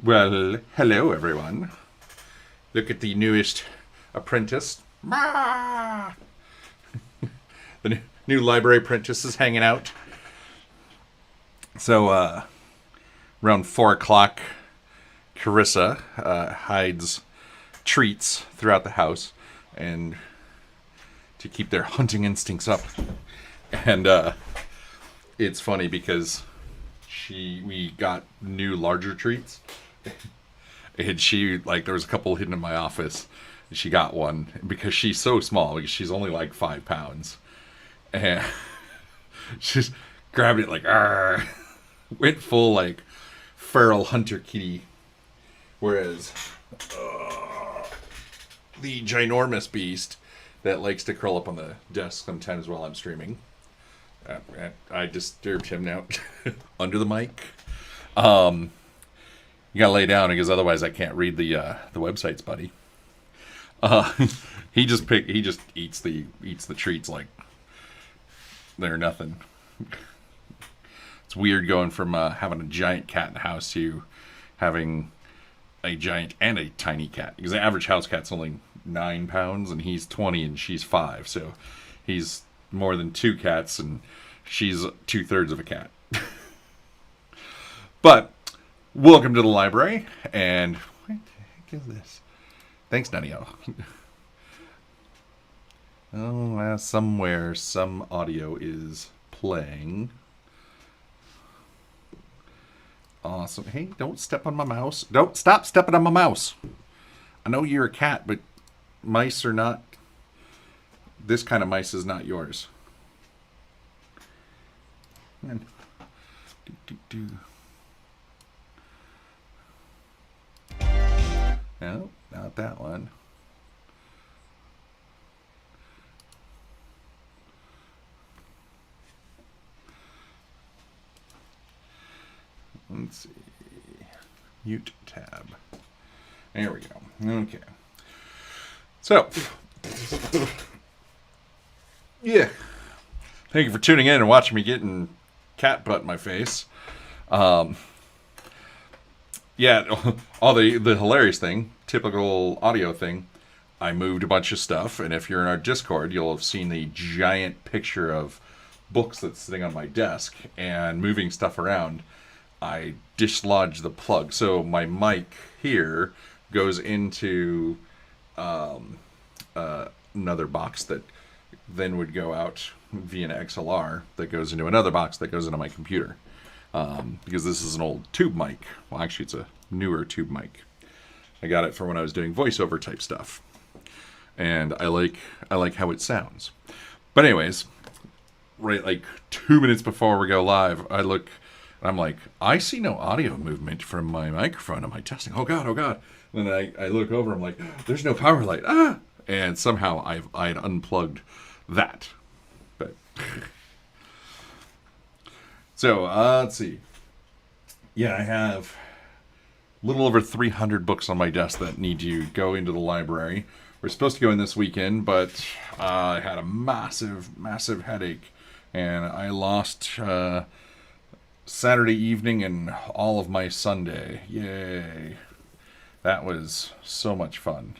Well, hello everyone. Look at the newest apprentice. The new library apprentice is hanging out. So, around 4 o'clock, Carissa hides treats throughout the house and to keep their hunting instincts up. And it's funny because we got new larger treats. And she, like, there was a couple hidden in my office. And she got one because she's so small, because she's only like 5 pounds. And she's grabbed it like, argh. Went full, like, feral hunter kitty. Whereas the ginormous beast that likes to curl up on the desk sometimes while I'm streaming. I disturbed him now under the mic. You gotta lay down because otherwise I can't read the websites, buddy. He just eats the treats like they're nothing. It's weird going from having a giant cat in the house to having a giant and a tiny cat, because the average house cat's only 9 pounds and he's 20 and she's 5, so he's more than 2 cats and she's 2/3 of a cat. But welcome to the library, and what the heck is this? Thanks, Danielle. Oh, somewhere some audio is playing. Awesome. Hey, don't step on my mouse. Don't stop stepping on my mouse. I know you're a cat, but mice are not. This kind of mice is not yours. Man. No, not that one. Let's see. Mute tab. There we go. Okay. So, yeah. Thank you for tuning in and watching me getting cat butt in my face. Yeah, all the hilarious thing, typical audio thing, I moved a bunch of stuff, and if you're in our Discord, you'll have seen the giant picture of books that's sitting on my desk, and moving stuff around, I dislodged the plug. So my mic here goes into another box that then would go out via an XLR that goes into another box that goes into my computer. because this is an old tube mic. Well, actually, it's a newer tube mic. I got it for when I was doing voiceover type stuff, and I like how it sounds. But anyways, right, like 2 minutes before we go live, I look, and I'm like, I see no audio movement from my microphone. Am I testing? Oh god, oh god. And then I look over, I'm like, there's no power light. Ah! And somehow I had unplugged that. But so let's see. Yeah, I have a little over 300 books on my desk that need to go into the library. We're supposed to go in this weekend, but I had a massive headache, and I lost Saturday evening and all of my Sunday. Yay. That was so much fun.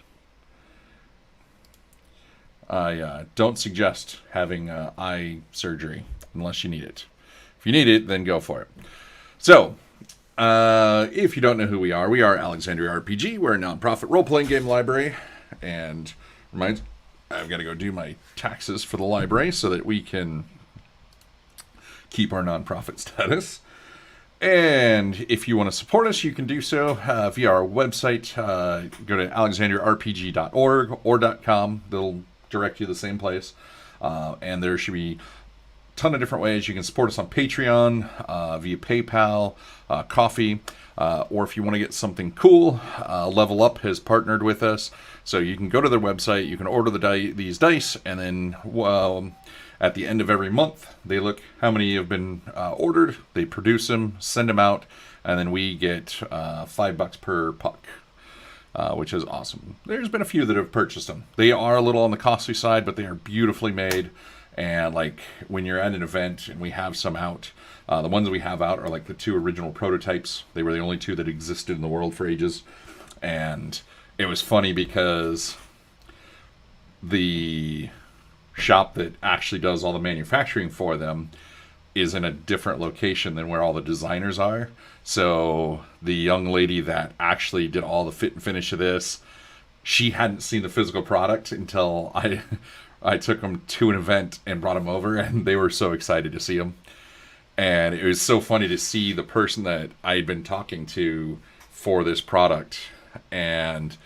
I don't suggest having eye surgery unless you need it. If you need it, then go for it. So, if you don't know who we are Alexandria RPG. We're a nonprofit role-playing game library. And I've got to go do my taxes for the library so that we can keep our nonprofit status. And if you want to support us, you can do so via our website. Go to alexandriarpg.org or .com. They'll direct you to the same place. And there should be a ton of different ways. You can support us on Patreon, via PayPal, Coffee, or if you want to get something cool, Level Up has partnered with us. So you can go to their website, you can order these dice, and then at the end of every month, they look how many have been ordered, they produce them, send them out, and then we get $5 per puck, which is awesome. There's been a few that have purchased them. They are a little on the costly side, but they are beautifully made. And like when you're at an event and we have some out, the ones we have out are like the 2 original prototypes. They were the only 2 that existed in the world for ages. And it was funny because the shop that actually does all the manufacturing for them is in a different location than where all the designers are. So the young lady that actually did all the fit and finish of this, she hadn't seen the physical product until I took them to an event and brought them over, and they were so excited to see them. And it was so funny to see the person that I had been talking to for this product and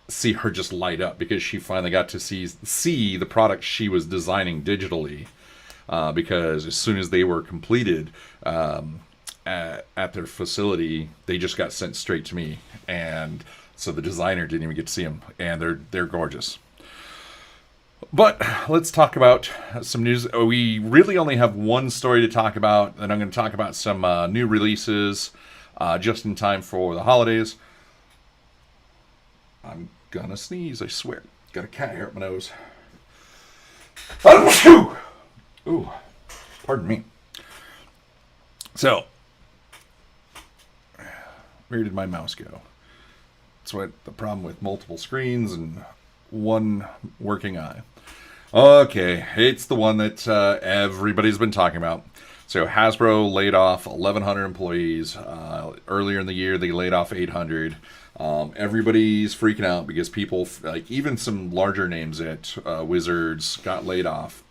see her just light up because she finally got to see the product she was designing digitally. Because as soon as they were completed at their facility, they just got sent straight to me, and so the designer didn't even get to see them, and they're gorgeous. But let's talk about some news. We really only have one story to talk about, and I'm going to talk about some new releases just in time for the holidays. I'm gonna sneeze, I swear. Got a cat hair up my nose. Ooh, pardon me. So, where did my mouse go? That's what the problem with multiple screens and one working eye. Okay, it's the one that everybody's been talking about. So Hasbro laid off 1,100 employees. Earlier in the year, they laid off 800. Everybody's freaking out because people, like even some larger names at Wizards, got laid off.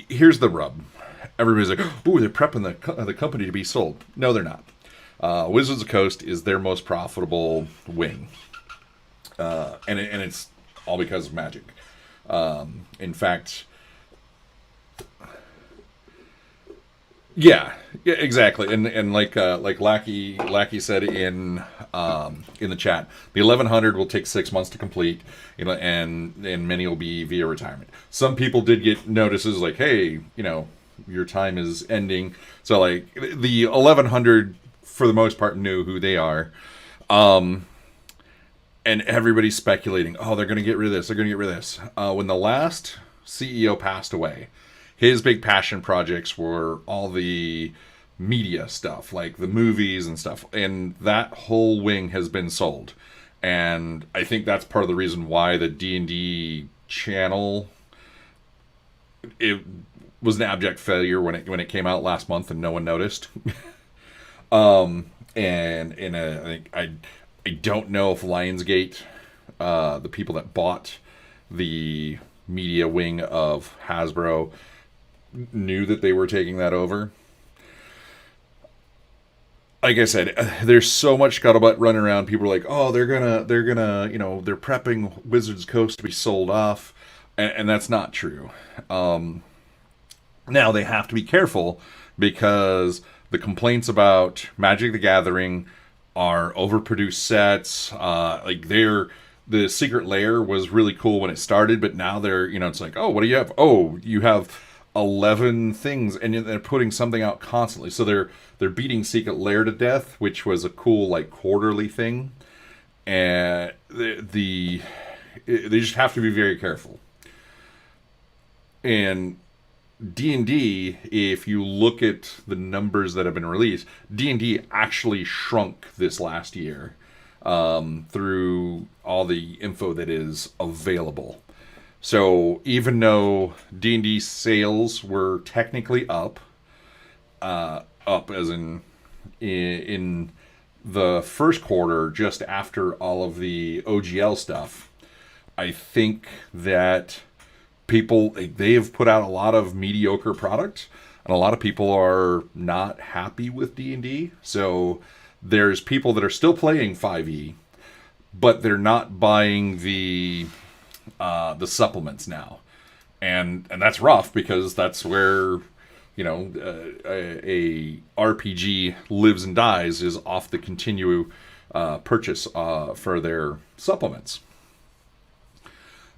Here's the rub. Everybody's like, ooh, they're prepping the company to be sold. No, they're not. Wizards of the Coast is their most profitable wing. And it's all because of Magic. In fact, yeah, exactly. And like Lackey said in the chat, the 1,100 will take 6 months to complete, and many will be via retirement. Some people did get notices like, hey, your time is ending. So like the 1,100 for the most part knew who they are. And everybody's speculating, oh, they're going to get rid of this. They're going to get rid of this. When the last CEO passed away, his big passion projects were all the media stuff, like the movies and stuff. And that whole wing has been sold. And I think that's part of the reason why the D&D channel, it was an abject failure when it came out last month and no one noticed. I don't know if Lionsgate, the people that bought the media wing of Hasbro, knew that they were taking that over. like I said, there's so much scuttlebutt running around. People are like, oh, they're gonna, they're prepping Wizards Coast to be sold off, and that's not true. Now they have to be careful because the complaints about Magic the Gathering are overproduced sets. The Secret Lair was really cool when it started, but now they're, it's like, oh, what do you have? Oh, you have 11 things, and they're putting something out constantly. So they're beating Secret Lair to death, which was a cool like quarterly thing, and they just have to be very careful. And D&D, if you look at the numbers that have been released, D&D actually shrunk this last year through all the info that is available. So even though D&D sales were technically up as in the first quarter, just after all of the OGL stuff, I think that they have put out a lot of mediocre product, and a lot of people are not happy with D&D. So there's people that are still playing 5e, but they're not buying the supplements now, and that's rough because that's where a RPG lives and dies, is off the continue purchase for their supplements.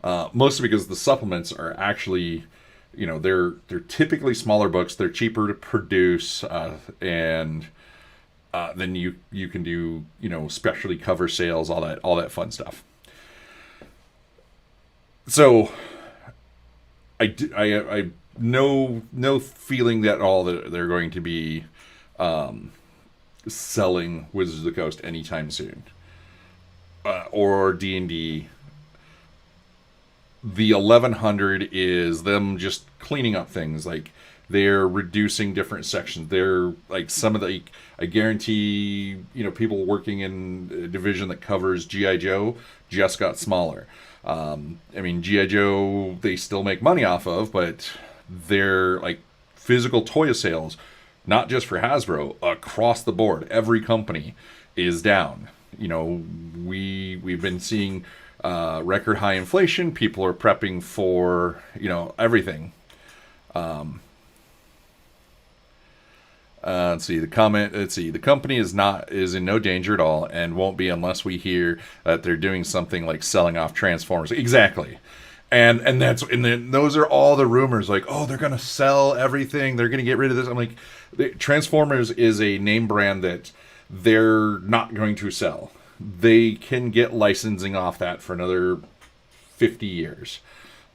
Mostly because the supplements are actually, they're typically smaller books. They're cheaper to produce, and then you can do specialty cover sales, all that fun stuff. So I no feeling that all that they're going to be selling Wizards of the Coast anytime soon, or D&D. The 1100 is them just cleaning up things. Like, they're reducing different sections. They're like, some of the, I guarantee, people working in a division that covers G.I. Joe just got smaller. G.I. Joe, they still make money off of, but they're like physical toy sales, not just for Hasbro, across the board. Every company is down. We've been seeing record high inflation. People are prepping for everything. Let's see the comment. Let's see, the company is in no danger at all, and won't be unless we hear that they're doing something like selling off Transformers. Exactly. And then those are all the rumors, like, oh, they're gonna sell everything, they're gonna get rid of this. I'm like, Transformers is a name brand that they're not going to sell. They can get licensing off that for another 50 years.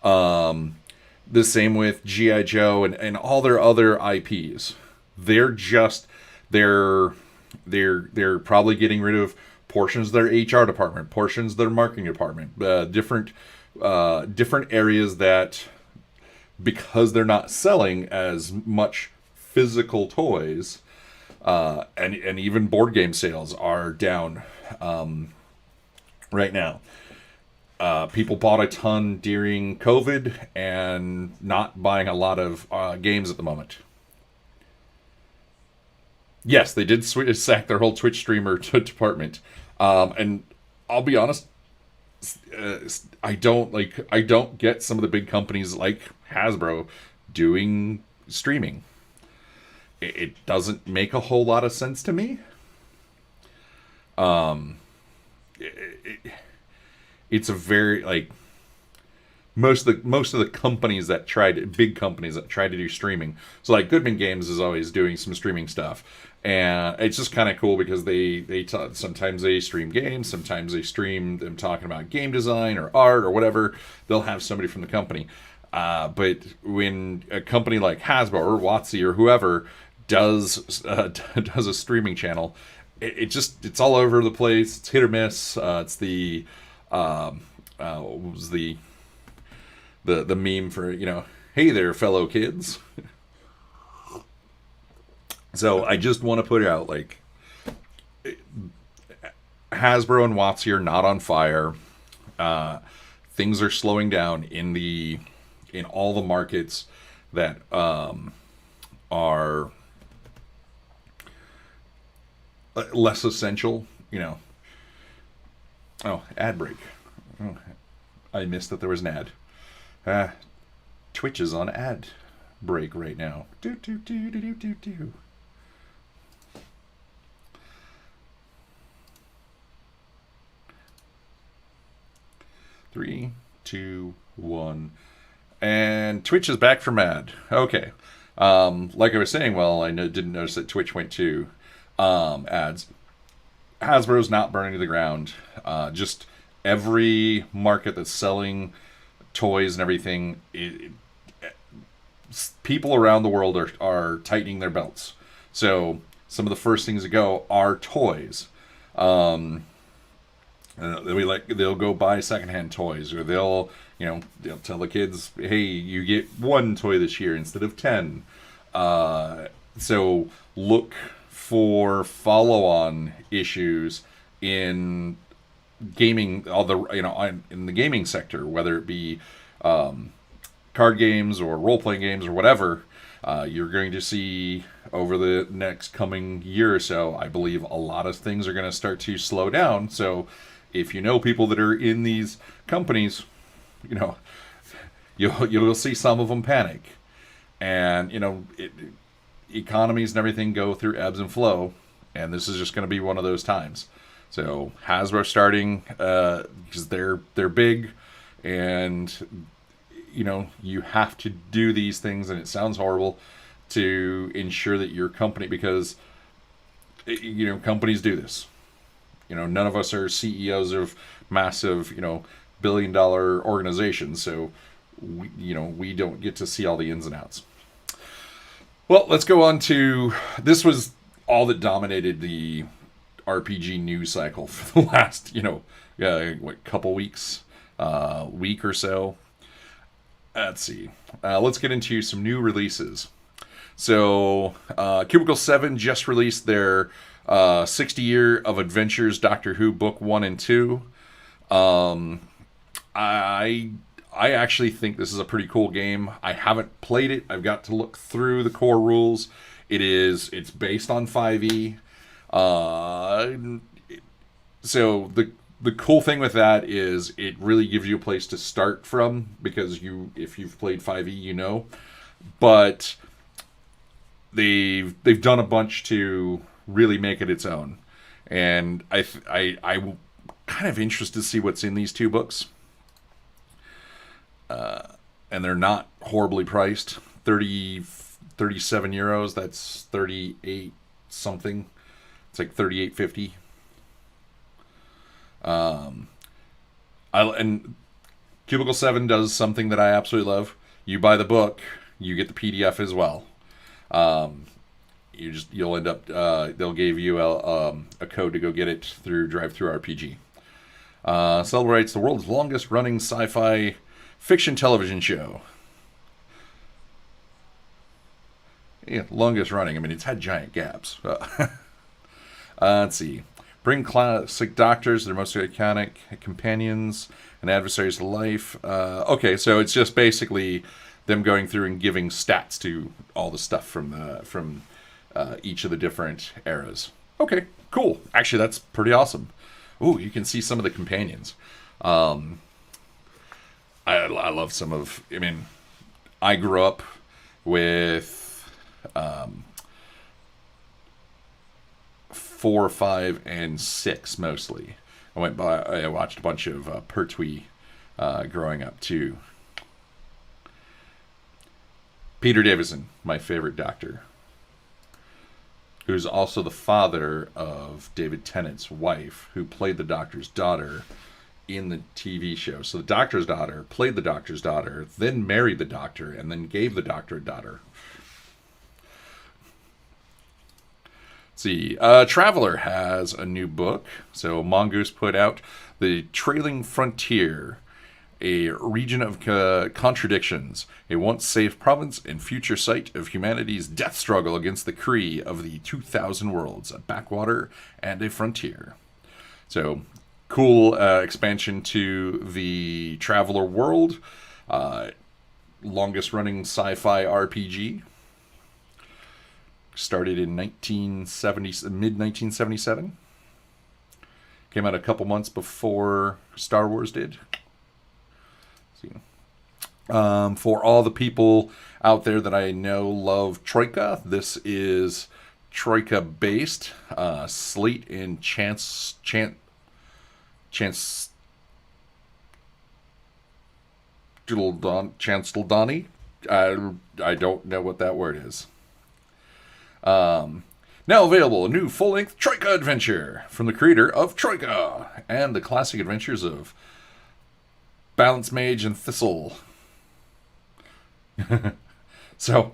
The same with G.I. Joe and all their other IPs. They're probably getting rid of portions of their HR department, portions of their marketing department, different areas that, because they're not selling as much physical toys, and even board game sales are down right now. People bought a ton during COVID and not buying a lot of games at the moment. Yes, they did sack their whole Twitch streamer department, and I'll be honest, I don't get some of the big companies like Hasbro doing streaming. It doesn't make a whole lot of sense to me. It's a very, like, most of the companies that big companies that try to do streaming. So like Goodman Games is always doing some streaming stuff, and it's just kind of cool because sometimes they stream games, sometimes they stream them talking about game design or art or whatever. They'll have somebody from the company. But when a company like Hasbro or WotC or whoever does a streaming channel, it's all over the place. It's hit or miss. It's the what was the meme for, hey there, fellow kids. So I just want to put it out, like, Hasbro and WotC are not on fire. Things are slowing down in all the markets that are less essential, Oh, ad break. Oh, I missed that there was an ad. Twitch is on ad break right now. Do do do do do do do. 3, 2, 1. And Twitch is back from ad. Okay. Like I was saying, didn't notice that Twitch went to ads. Hasbro's not burning to the ground. Just every market that's selling toys and everything, people around the world are tightening their belts. So some of the first things to go are toys. They'll go buy secondhand toys, or they'll tell the kids, hey, you get one toy this year instead of 10. So look for follow-on issues in gaming, in the gaming sector, whether it be card games or role-playing games or whatever. You're going to see over the next coming year or so, I believe a lot of things are going to start to slow down. So if you know people that are in these companies, you'll see some of them panic. And, economies and everything go through ebbs and flow. And this is just going to be one of those times. So Hasbro starting, because they're big, and you have to do these things, and it sounds horrible, to ensure that your company, because companies do this. None of us are CEOs of massive, billion-dollar organizations, so we don't get to see all the ins and outs. Well, let's go on to, this was all that dominated the RPG news cycle for the last, couple weeks, week or so. Let's see. Let's get into some new releases. So, Cubicle 7 just released their 60 Year of Adventures Doctor Who Book 1 and 2. I actually think this is a pretty cool game. I haven't played it. I've got to look through the core rules. It's based on 5e. So the cool thing with that is it really gives you a place to start from, because if you've played 5e, but they've done a bunch to really make it its own, and I'm kind of interested to see what's in these two books. And they're not horribly priced. 37 euros. That's 38 something. It's like 38.50. And Cubicle 7 does something that I absolutely love. You buy the book, you get the PDF as well. You'll end up, they'll give you a code to go get it through DriveThruRPG. Celebrates the world's longest running sci-fi fiction television show. Yeah, longest running. I mean, it's had giant gaps. Let's see. Bring classic doctors, their most iconic companions and adversaries to life. Okay, so it's just basically them going through and giving stats to all the stuff from each of the different eras. Okay, cool. Actually, that's pretty awesome. Ooh, you can see some of the companions. I love some of... I mean, I grew up with 4, 5, and 6 mostly. I watched a bunch of Pertwee growing up too. Peter Davison, my favorite Doctor, who's also the father of David Tennant's wife, who played the Doctor's daughter in the TV show. So the Doctor's daughter played the Doctor's daughter, then married the Doctor, and then gave the Doctor a daughter. Let's see. Traveler has a new book. So Mongoose put out The Trailing Frontier, a region of contradictions, a once safe province and future site of humanity's death struggle against the Kree of the 2000 worlds, a backwater and a frontier. So, cool expansion to the Traveler world. Longest running sci-fi RPG. started in 1970, mid 1977. Came out a couple months before Star Wars did. Let's see. For all the people out there that I know love Troika, this is Troika based. Slate and Chance Chancellani. I don't know what that word is. Now available, a new full-length Troika adventure from the creator of Troika and the classic adventures of Balance Mage and Thistle. So,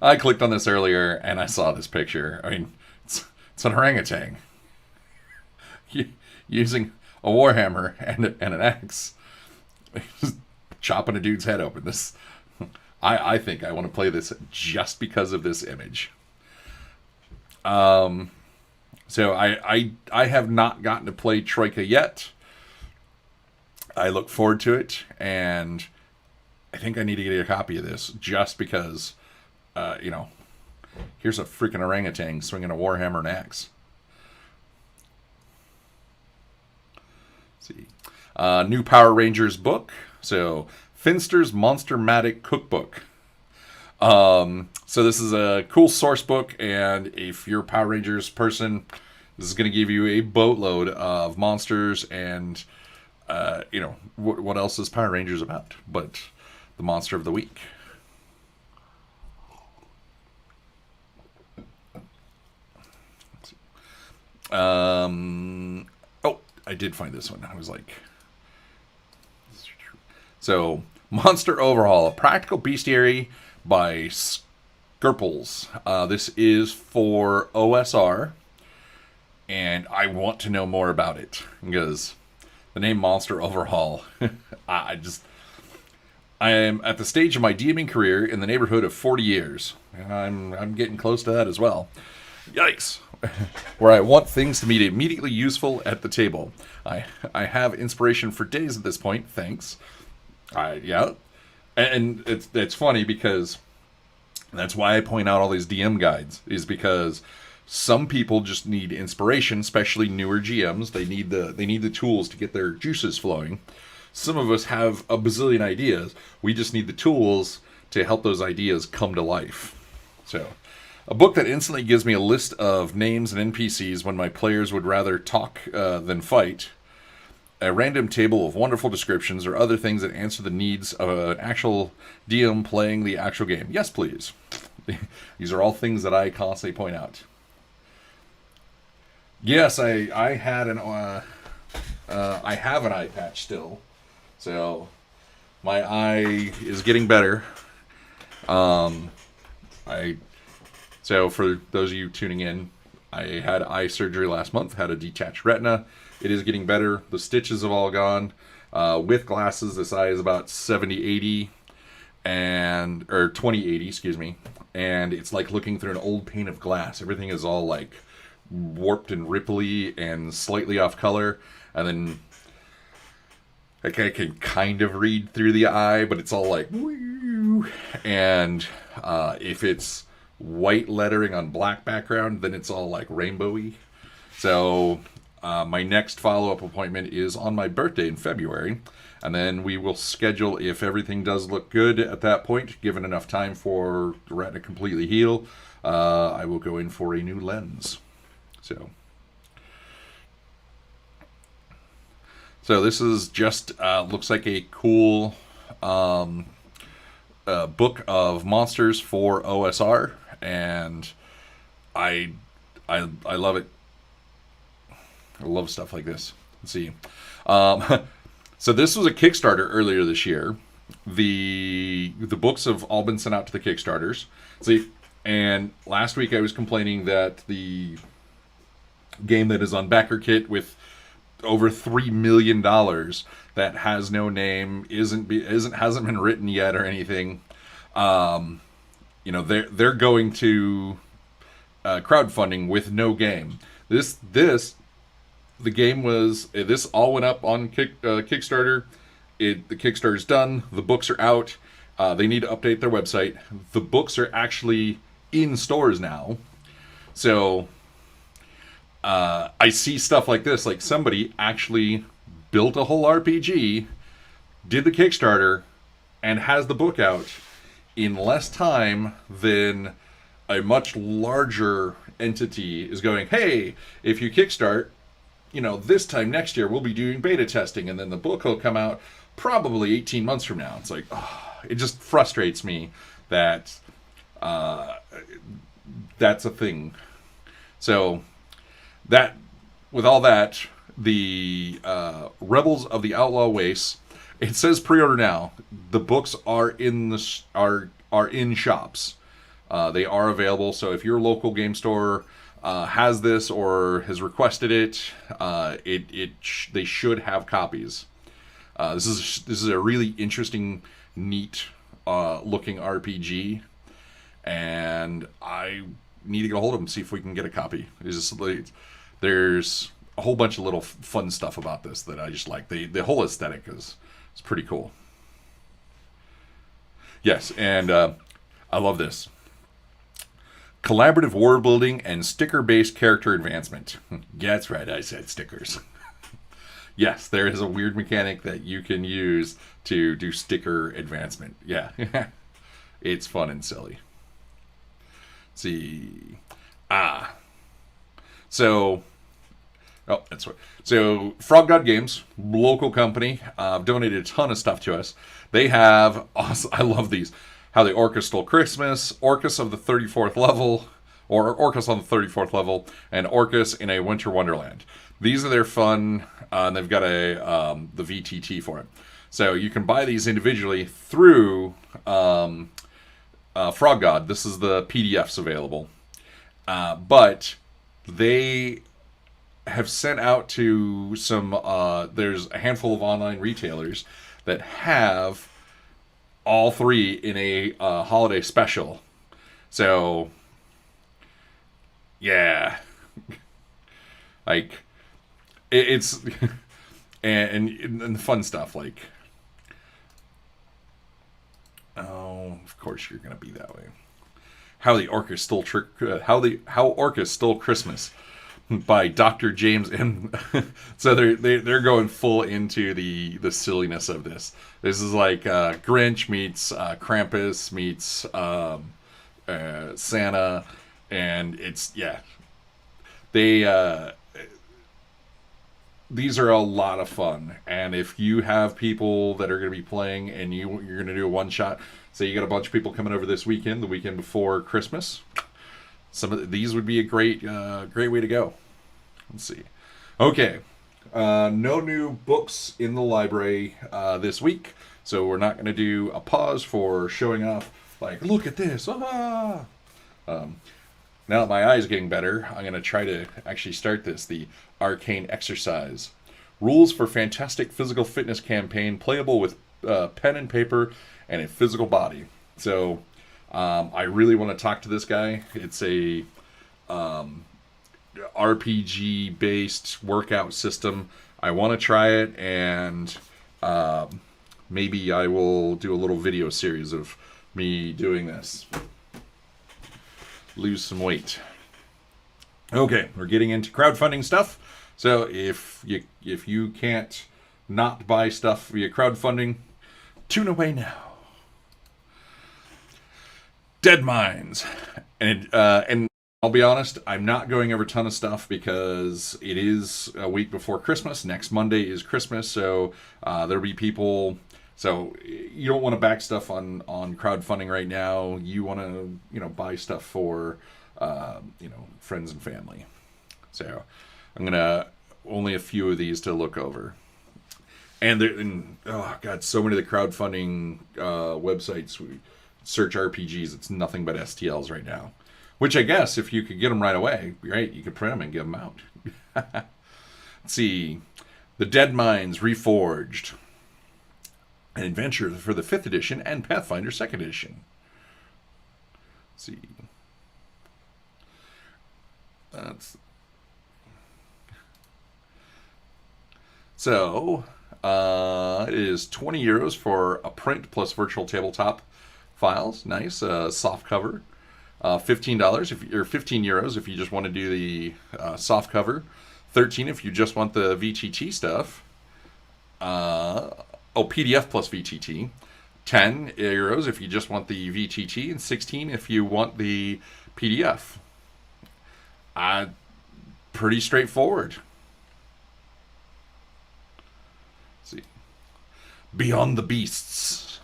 I clicked on this earlier and I saw this picture. I mean, it's an orangutan using a warhammer and an axe, chopping a dude's head open. I think I want to play this just because of this image. So I have not gotten to play Troika yet. I look forward to it, and I think I need to get a copy of this just because, here's a freaking orangutan swinging a warhammer and axe. Let's see. New Power Rangers book. So, Finster's Monster-matic Cookbook. So this is a cool source book, and if you're a Power Rangers person, this is going to give you a boatload of monsters and, what else is Power Rangers about but the monster of the week. I did find this one. I was like... So, Monster Overhaul, a practical bestiary by Skirples. This is for OSR, and I want to know more about it because the name Monster Overhaul, I am at the stage of my DMing career in the neighborhood of 40 years. I'm getting close to that as well. Yikes. Where I want things to be immediately useful at the table. I have inspiration for days at this point, thanks. Yeah. And it's funny because that's why I point out all these DM guides, is because some people just need inspiration, especially newer GMs. They need the tools to get their juices flowing. Some of us have a bazillion ideas. We just need the tools to help those ideas come to life. So, a book that instantly gives me a list of names and NPCs when my players would rather talk than fight. A random table of wonderful descriptions or other things that answer the needs of an actual DM playing the actual game. Yes, please. These are all things that I constantly point out. Yes, I have an eye patch still, so my eye is getting better. So for those of you tuning in, I had eye surgery last month. Had a detached retina. It is getting better. The stitches have all gone. With glasses, this eye is about 70-80 or 20-80, excuse me. And it's like looking through an old pane of glass. Everything is all like warped and ripply and slightly off color. And then I can kind of read through the eye, but it's all like woo. And if it's white lettering on black background, then it's all like rainbowy. So my next follow-up appointment is on my birthday in February, and then we will schedule, if everything does look good at that point, given enough time for the retina to completely heal, I will go in for a new lens. So this is just looks like a cool book of monsters for OSR, and I love it. I love stuff like this. Let's see. So this was a Kickstarter earlier this year. The books have all been sent out to the Kickstarters. See, and last week I was complaining that the game that is on BackerKit with over $3 million that has no name, hasn't been written yet or anything. They're going to crowdfunding with no game. The game was, this all went up on Kickstarter. The Kickstarter's done. The books are out. They need to update their website. The books are actually in stores now. So I see stuff like this, like somebody actually built a whole RPG, did the Kickstarter, and has the book out in less time than a much larger entity is going, hey, if you Kickstart, this time next year we'll be doing beta testing, and then the book will come out probably 18 months from now. It's like, it just frustrates me that that's a thing. So that, with all that, the Rebels of the Outlaw Wastes, it says pre-order now. The books are in are in shops. They are available. So if your local game store has this or has requested it, they should have copies. This is a really interesting, neat looking RPG, and I need to get a hold of them, see if we can get a copy. It's just like, there's a whole bunch of little fun stuff about this that I just like. The whole aesthetic is pretty cool. Yes, and I love this. Collaborative world building and sticker-based character advancement. Yeah, that's right, I said stickers. Yes, there is a weird mechanic that you can use to do sticker advancement. Yeah, it's fun and silly. Let's see. So, oh, that's right. So, Frog God Games, local company, donated a ton of stuff to us. They have, awesome, I love these. How the Orcus Stole Christmas, Orcus of the 34th level, or Orcus on the 34th level, and Orcus in a Winter Wonderland. These are their fun, and they've got the VTT for it. So you can buy these individually through Frog God. This is the PDFs available. But they have sent out to some, there's a handful of online retailers that have all three in a holiday special. So, yeah. Like, it's... and the fun stuff, like... Oh, of course you're going to be that way. How Orcus Stole Christmas by Dr. James M. So they're going full into the silliness of this. This is like Grinch meets Krampus meets Santa, and it's these are a lot of fun. And if you have people that are going to be playing and you're going to do a one shot, say you got a bunch of people coming over this weekend, the weekend before Christmas, some of these would be a great way to go. Let's see. Okay. No new books in the library this week, so we're not going to do a pause for showing off, like, look at this. Now that my eye is getting better, I'm going to try to actually start this, the Arcane Exercise. Rules for Fantastic Physical Fitness Campaign, playable with pen and paper and a physical body. So I really want to talk to this guy. It's a RPG-based workout system. I want to try it, and maybe I will do a little video series of me doing this. Lose some weight. Okay, we're getting into crowdfunding stuff. So if you can't not buy stuff via crowdfunding, tune away now. Dead Mines, and I'll be honest, I'm not going over a ton of stuff because it is a week before Christmas. Next Monday is Christmas, so there'll be people. So you don't want to back stuff on crowdfunding right now. You want to buy stuff for friends and family. So I'm gonna only a few of these to look over. And oh god, so many of the crowdfunding websites, search RPGs, it's nothing but STLs right now. Which I guess if you could get them right away, right, you could print them and give them out. Let's see, The Dead Mines Reforged, an adventure for the 5th edition and Pathfinder 2nd edition. Let's see. So, it is 20 euros for a print plus virtual tabletop files. Nice, soft cover. $15 or €15 if you just want to do the soft cover. 13 if you just want the VTT stuff. PDF plus VTT. €10 if you just want the VTT, and 16 if you want the PDF. Pretty straightforward. Let's see. Beyond the Beasts.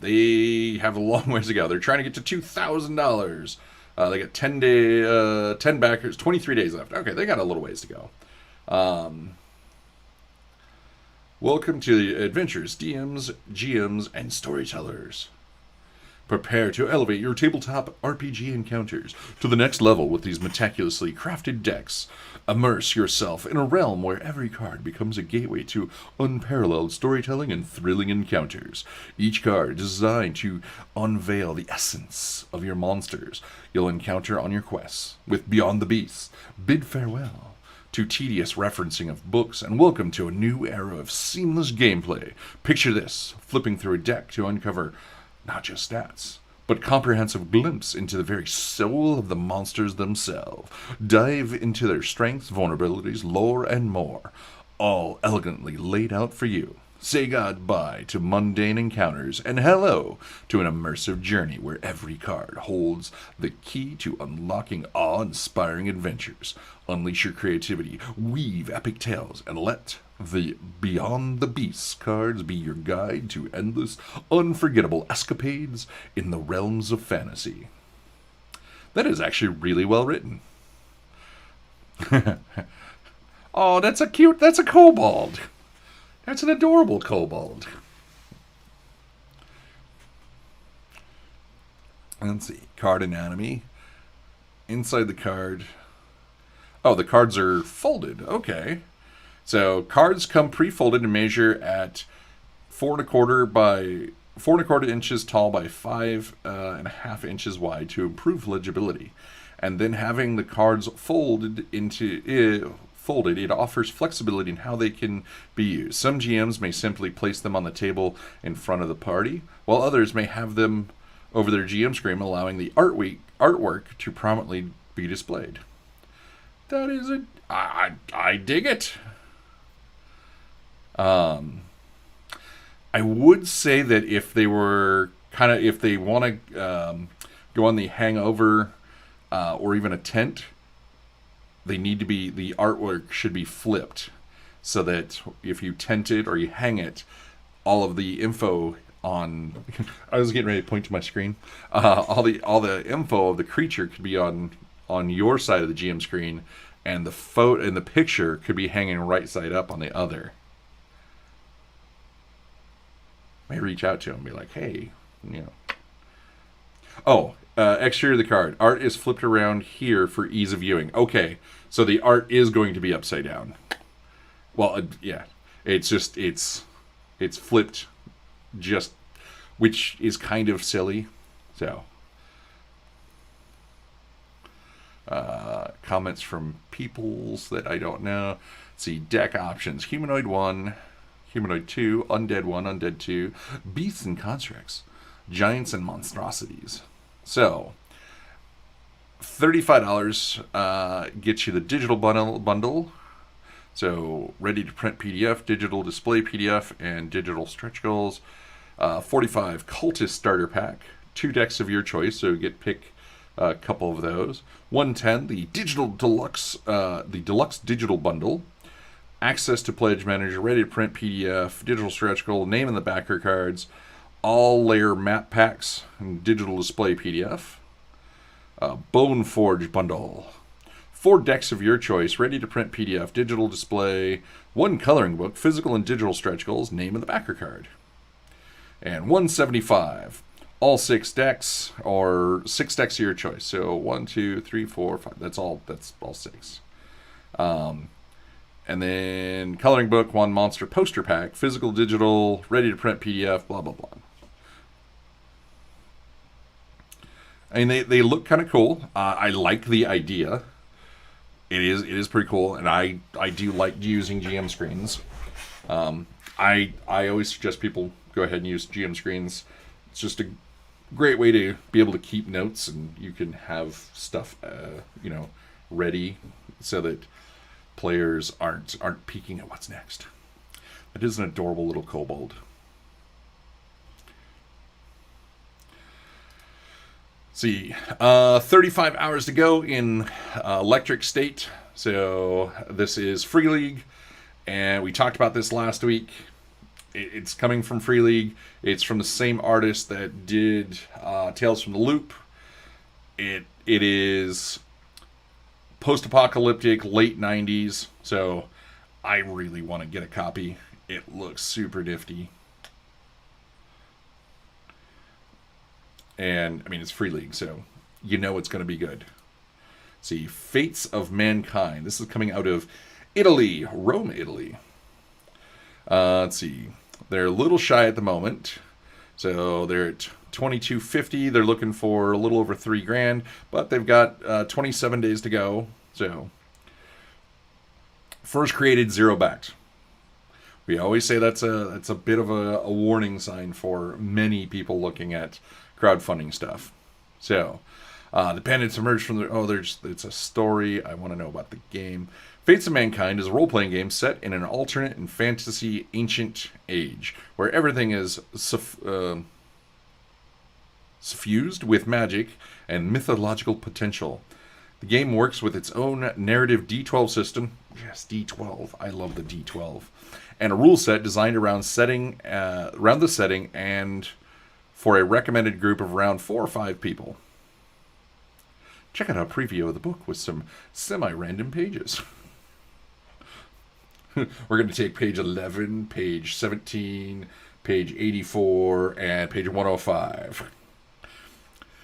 They have a long ways to go. They're trying to get to $2,000. They got 10 backers, 23 days left. Okay, they got a little ways to go. Welcome to the adventures, DMs, GMs, and storytellers. Prepare to elevate your tabletop RPG encounters to the next level with these meticulously crafted decks. Immerse yourself in a realm where every card becomes a gateway to unparalleled storytelling and thrilling encounters. Each card is designed to unveil the essence of your monsters you'll encounter on your quests. With Beyond the Beasts, bid farewell to tedious referencing of books, and welcome to a new era of seamless gameplay. Picture this, flipping through a deck to uncover not just stats, but comprehensive glimpse into the very soul of the monsters themselves. Dive into their strengths, vulnerabilities, lore, and more, all elegantly laid out for you. Say goodbye to mundane encounters and hello to an immersive journey where every card holds the key to unlocking awe-inspiring adventures. Unleash your creativity, weave epic tales, and let the Beyond the Beasts cards be your guide to endless, unforgettable escapades in the realms of fantasy. That is actually really well written. Oh, that's a kobold. That's an adorable kobold. Let's see. Card anatomy. Inside the card. Oh, the cards are folded. Okay. So cards come pre-folded and measure at 4.25 inches tall by 5.5 inches wide to improve legibility. And then having the cards folded, it offers flexibility in how they can be used. Some GMs may simply place them on the table in front of the party, while others may have them over their GM screen, allowing the artwork to prominently be displayed. That is I dig it. I would say that if they want to go on the hangover or even a tent, the artwork should be flipped so that if you tent it or you hang it, all of the info on I was getting ready to point to my screen. All the info of the creature could be on your side of the GM screen, and the picture could be hanging right side up on the other. May reach out to him and be like, hey, exterior of the card. Art is flipped around here for ease of viewing. Okay, so the art is going to be upside down. Well, yeah. It's flipped which is kind of silly. So, comments from peoples that I don't know. Let's see, deck options. Humanoid 1. Humanoid 2, Undead 1, Undead 2, Beasts and Constructs, Giants and Monstrosities. So, $35 gets you the digital bundle. So, ready to print PDF, digital display PDF, and digital stretch goals. 45 Cultist Starter Pack, 2 decks of your choice, so pick a couple of those. 110 the deluxe digital bundle. Access to Pledge Manager, ready to print PDF, digital stretch goal, name in the backer cards, all layer map packs, and digital display PDF. Bone Forge bundle. 4 decks of your choice, ready to print PDF, digital display, 1 coloring book, physical and digital stretch goals, name in the backer card. And 175 all 6 decks, or 6 decks of your choice. So 1, 2, 3, 4, 5. That's all 6. And then coloring book, 1 monster poster pack, physical, digital, ready to print PDF, blah, blah, blah. I mean, they look kind of cool. I like the idea. It is pretty cool, and I do like using GM screens. I always suggest people go ahead and use GM screens. It's just great way to be able to keep notes, and you can have stuff, ready so that players aren't peeking at what's next. It is an adorable little kobold. See, 35 hours to go in Electric State. So this is Free League, and we talked about this last week. It's coming from Free League. It's from the same artist that did Tales from the Loop. It is post-apocalyptic, late 90s, so I really want to get a copy. It looks super nifty. And, I mean, it's Free League, so you know it's going to be good. See, Fates of Mankind. This is coming out of Italy, Rome, Italy. Let's see. They're a little shy at the moment. So they're at $22.50. They're looking for a little over $3,000, but they've got 27 days to go. So, first created, zero backed. We always say that's a bit of a warning sign for many people looking at crowdfunding stuff. So, the bandits emerged from it's a story. I want to know about the game. Fates of Mankind is a role-playing game set in an alternate and fantasy ancient age, where everything is suffused with magic and mythological potential. The game works with its own narrative D12 system. Yes, D12. I love the D12. And a rule set designed around the setting and for a recommended group of around 4 or 5 people. Check out a preview of the book with some semi-random pages. We're going to take page 11, page 17, page 84, and page 105.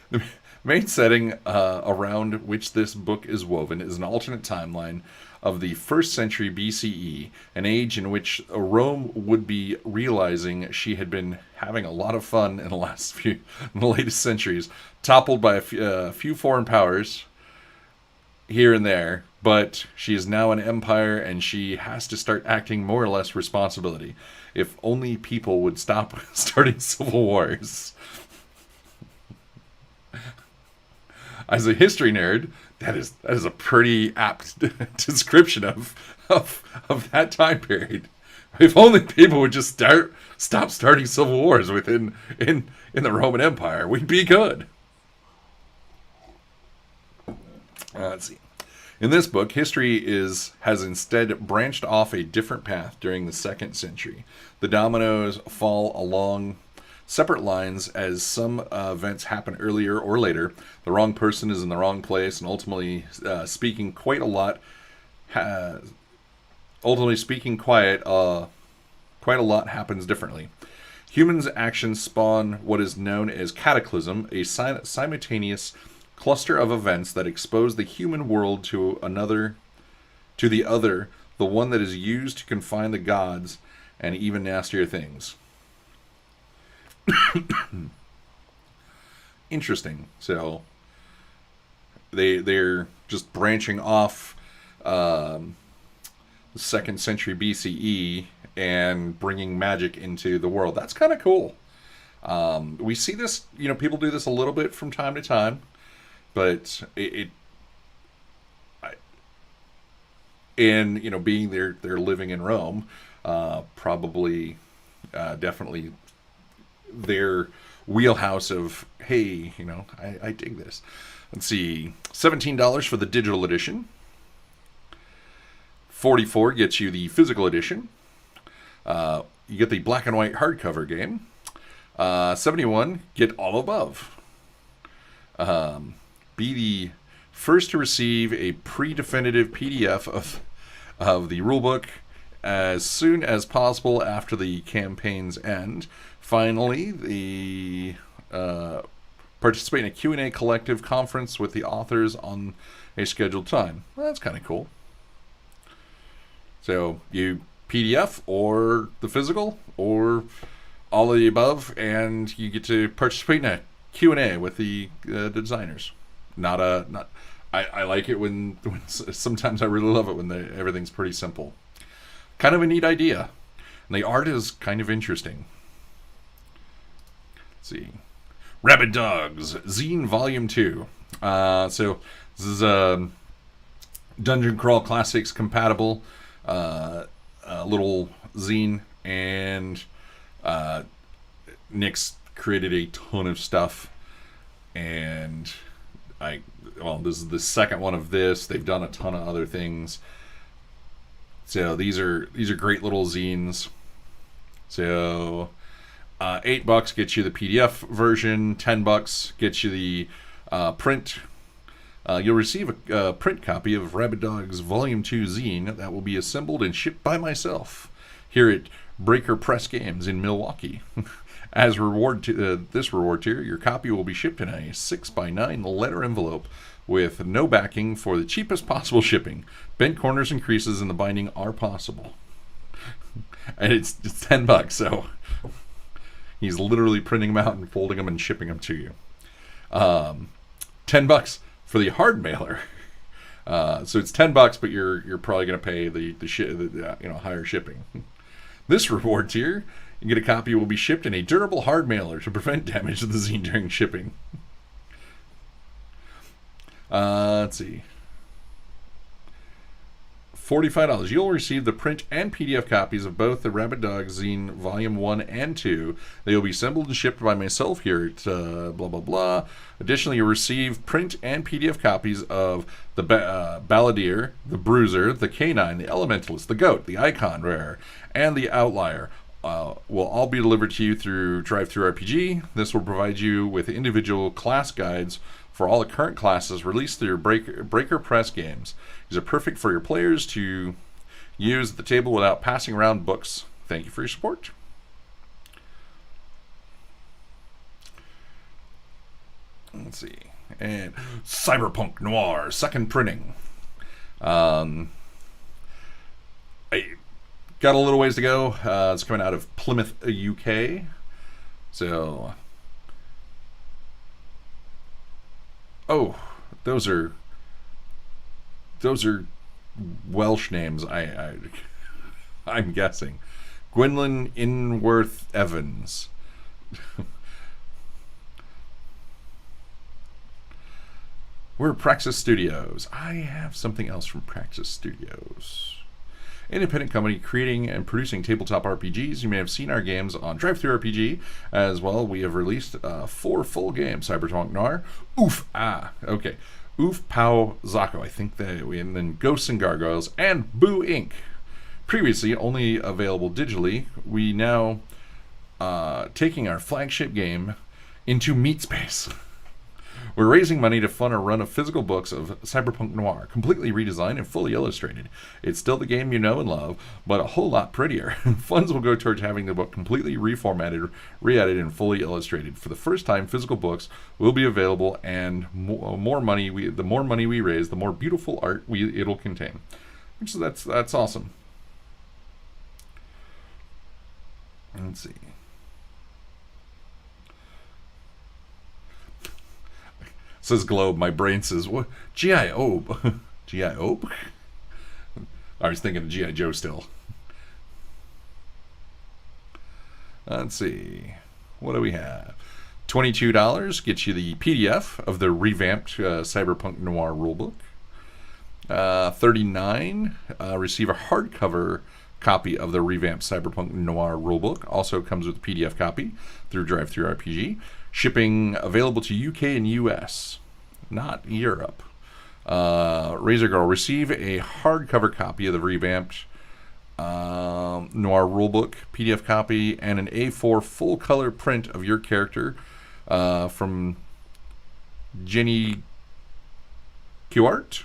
The main setting around which this book is woven is an alternate timeline of the 1st century BCE, an age in which Rome would be realizing she had been having a lot of fun in the latest centuries, toppled by a few foreign powers here and there, but she is now an empire and she has to start acting more or less responsibility. If only people would stop starting civil wars. As a history nerd, that is a pretty apt description of that time period. If only people would just stop starting civil wars in the Roman Empire, we'd be good. Let's see. In this book, history has instead branched off a different path during the 2nd century. The dominoes fall along separate lines as some events happen earlier or later. The wrong person is in the wrong place, and ultimately speaking quiet, quite a lot happens differently. Humans' actions spawn what is known as cataclysm, a simultaneous cluster of events that expose the human world to the other, the one that is used to confine the gods and even nastier things. Interesting. So they're just branching off the 2nd century BCE and bringing magic into the world. That's kind of cool. We see this, people do this a little bit from time to time, but being they're living in Rome, probably definitely their wheelhouse of, hey, I dig this. Let's see, $17 for the digital edition. $44 gets you the physical edition. You get the black and white hardcover game. $71, get all above. Be the first to receive a pre-definitive PDF of the rulebook as soon as possible after the campaign's end. Finally, participate in a Q&A collective conference with the authors on a scheduled time. Well, that's kind of cool. So you PDF or the physical or all of the above, and you get to participate in a Q&A with the designers. I like it when sometimes I really love it when everything's pretty simple. Kind of a neat idea. And the art is kind of interesting. Let's see. Rabid Dogs Zine Volume 2. So this is Dungeon Crawl Classics compatible little zine, and Nick's created a ton of stuff, and this is the second one of this. They've done a ton of other things. So these are great little zines. So $8 gets you the PDF version. $10 gets you the print. You'll receive a print copy of Rabid Dogs Volume 2 zine that will be assembled and shipped by myself here at Breaker Press Games in Milwaukee. As reward to this reward tier, your copy will be shipped in a 6x9 letter envelope with no backing for the cheapest possible shipping. Bent corners and creases in the binding are possible. And it's $10, so he's literally printing them out and folding them and shipping them to you. $10 for the hard mailer. So it's $10, but you're probably going to pay the higher shipping. This reward tier, you get a copy will be shipped in a durable hard mailer to prevent damage to the zine during shipping. Let's see. $45. You'll receive the print and PDF copies of both the Rabid Dogs Zine Volume 1 and 2. They will be assembled and shipped by myself here at blah, blah, blah. Additionally, you'll receive print and PDF copies of the Balladeer, the Bruiser, the Canine, the Elementalist, the Goat, the Icon Rare, and the Outlier. Will all be delivered to you through DriveThruRPG. This will provide you with individual class guides for all the current classes released through Breaker Press Games. These are perfect for your players to use at the table without passing around books. Thank you for your support. Let's see. And Cyberpunk Noir, second printing. I got a little ways to go. It's coming out of Plymouth, UK. So... Oh, those are Welsh names. I'm guessing. Gwynlyn Inworth Evans. We're Praxis Studios. I have something else from Praxis Studios. Independent company creating and producing tabletop RPGs. You may have seen our games on DriveThruRPG as well. We have released 4 full games: Cyberpunk Noir, Oof Pow Zako, I think and then Ghosts and Gargoyles, and Boo Inc. Previously only available digitally, we now taking our flagship game into meat space. We're raising money to fund a run of physical books of Cyberpunk Noir, completely redesigned and fully illustrated. It's still the game you know and love, but a whole lot prettier. Funds will go towards having the book completely reformatted, re-edited, and fully illustrated. For the first time, physical books will be available, and the more money we raise, the more beautiful art it'll contain. So that's awesome. Let's see. Says Globe. My brain says, what? G.I. Obe. G.I. Obe? I was thinking of G.I. Joe still. Let's see. What do we have? $22 gets you the PDF of the revamped Cyberpunk Noir rulebook. $39 receive a hardcover copy of the revamped Cyberpunk Noir rulebook. Also comes with a PDF copy through DriveThruRPG. Shipping available to UK and US, not Europe. Razor Girl, receive a hardcover copy of the revamped Noir rulebook, PDF copy, and an A4 full color print of your character from Jenny Qart.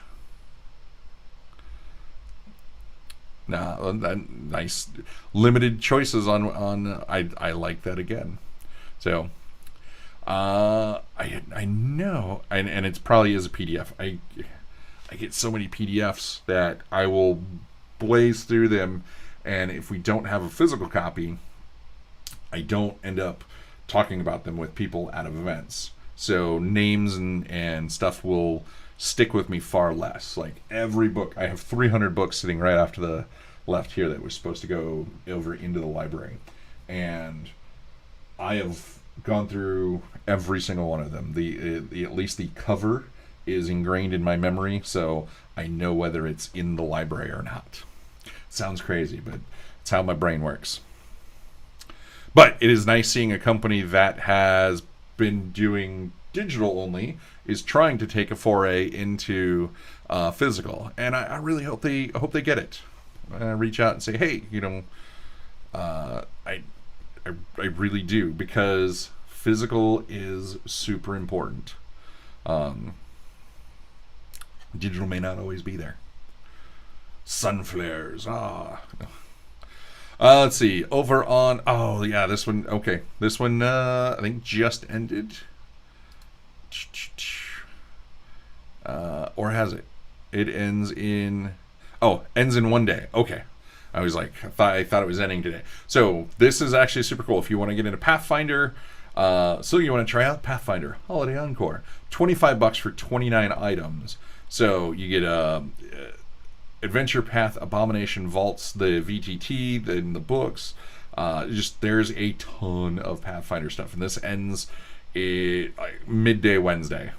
Nice limited choices on I like that again. So I know, and it probably is a PDF. I get so many PDFs that I will blaze through them, and if we don't have a physical copy, I don't end up talking about them with people at events. So names and stuff will stick with me far less. Like every book, I have 300 books sitting right after the left here that was supposed to go over into the library, and I have gone through every single one of them. The at least the cover is ingrained in my memory, so I know whether it's in the library or not. Sounds crazy, but it's how my brain works. But it is nice seeing a company that has been doing digital only is trying to take a foray into physical, and I really hope they get it. Reach out and say, hey, I really do, because physical is super important. Digital may not always be there. Sun flares. Let's see. Over on... Oh, yeah, this one... Okay. This one, I think, just ended. Or has it? It ends in... Oh, ends in 1 day. Okay. I was like... I thought it was ending today. So, this is actually super cool. If you want to get into Pathfinder... so you want to try out Pathfinder Holiday Encore. $25 for 29 items. So, you get Adventure Path, Abomination Vaults, the VTT, then the books. There's a ton of Pathfinder stuff, and this ends midday Wednesday.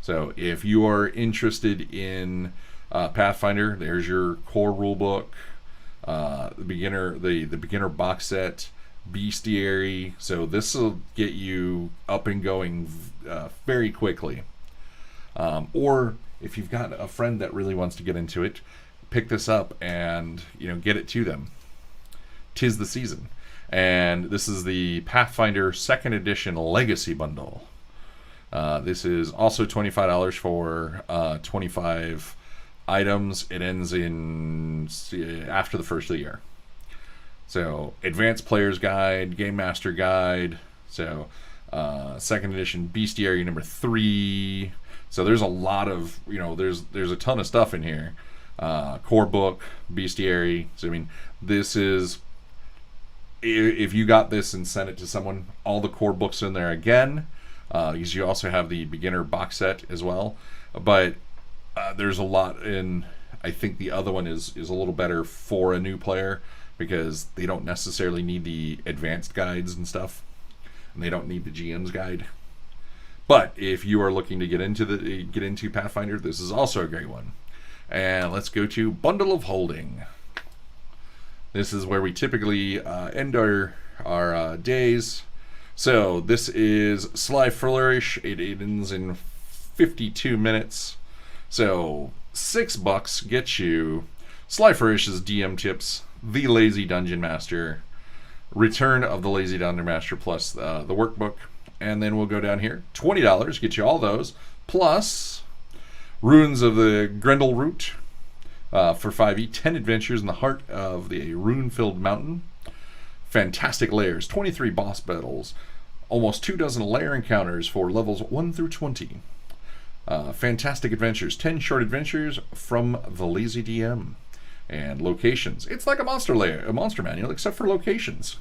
So if you are interested in Pathfinder, there's your core rulebook, the beginner box set, Bestiary. So this will get you up and going very quickly. Or if you've got a friend that really wants to get into it, pick this up and get it to them. 'Tis the season. And this is the Pathfinder 2nd Edition Legacy Bundle. This is also $25 for 25 items. It ends after the first of the year. So, Advanced Player's Guide, Game Master Guide. So, 2nd Edition Bestiary number 3. So there's a lot of, there's a ton of stuff in here. Core book, Bestiary. So, I mean, this is, if you got this and sent it to someone, all the core books in there again, because you also have the beginner box set as well. But there's a lot in, I think the other one is a little better for a new player, because they don't necessarily need the advanced guides and stuff, and they don't need the GM's guide. But if you are looking to get into Pathfinder, this is also a great one. And let's go to Bundle of Holding. This is where we typically end our days. So this is Sly Flourish. It ends in 52 minutes. So $6 gets you Sly Flourish's DM tips, The Lazy Dungeon Master, Return of the Lazy Dungeon Master plus the workbook. And then we'll go down here. $20 gets you all those, plus Ruins of the Grendel Root for 5e. 10 adventures in the heart of the rune-filled mountain. Fantastic layers. 23 boss battles. Almost 24 layer encounters for levels 1 through 20. Fantastic adventures. 10 short adventures from the Lazy DM. And locations. It's like a monster manual, except for locations.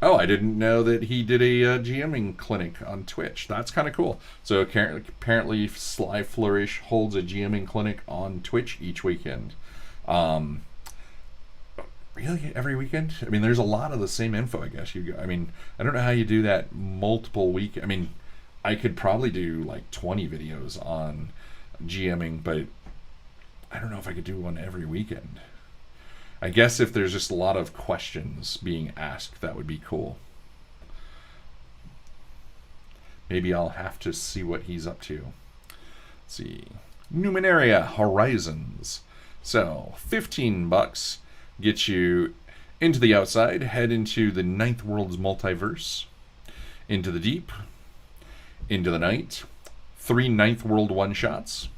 Oh, I didn't know that he did a GMing clinic on Twitch. That's kind of cool. So apparently Sly Flourish holds a GMing clinic on Twitch each weekend. Really? Every weekend? I mean, there's a lot of the same info, I guess. I don't know how you do that multiple week. I mean, I could probably do like 20 videos on GMing, but I don't know if I could do one every weekend. I guess if there's just a lot of questions being asked, that would be cool. Maybe I'll have to see what he's up to. Let's see. Numenaria Horizons. So, $15 gets you into the outside, head into the Ninth World's multiverse, into the deep, into the night, 3 Ninth World one-shots,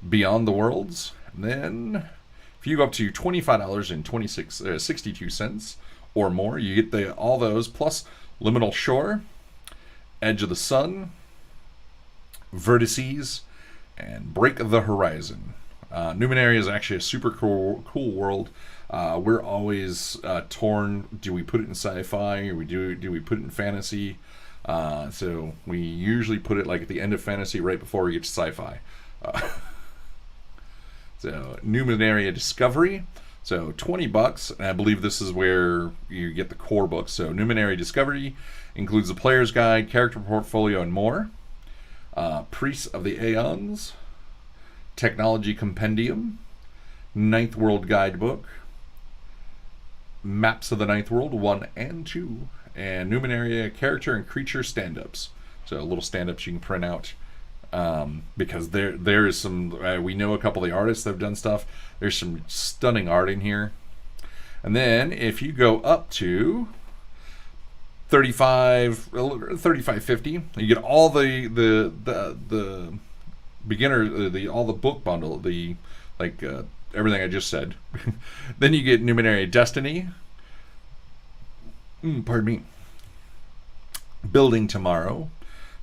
Beyond the Worlds, and then if you go up to $25.62 or more, you get all those, plus Liminal Shore, Edge of the Sun, Vertices, and Break the Horizon. Numenaria is actually a super cool world. We're always torn. Do we put it in sci-fi, or do we put it in fantasy? So we usually put it like at the end of fantasy, right before we get to sci-fi. So Numenaria Discovery. So $20, and I believe this is where you get the core books. So Numenary Discovery includes the player's guide, character portfolio, and more. Priests of the Aeons, Technology Compendium, Ninth World Guidebook, Maps of the Ninth World 1 and 2, and Numenaria character and creature stand-ups. So little stand-ups you can print out, because there is some, we know a couple of the artists that have done stuff. There's some stunning art in here. And then if you go up to $35.50, you get all the beginner, all the book bundle, everything I just said. Then you get Numenary Destiny. Pardon me. Building Tomorrow.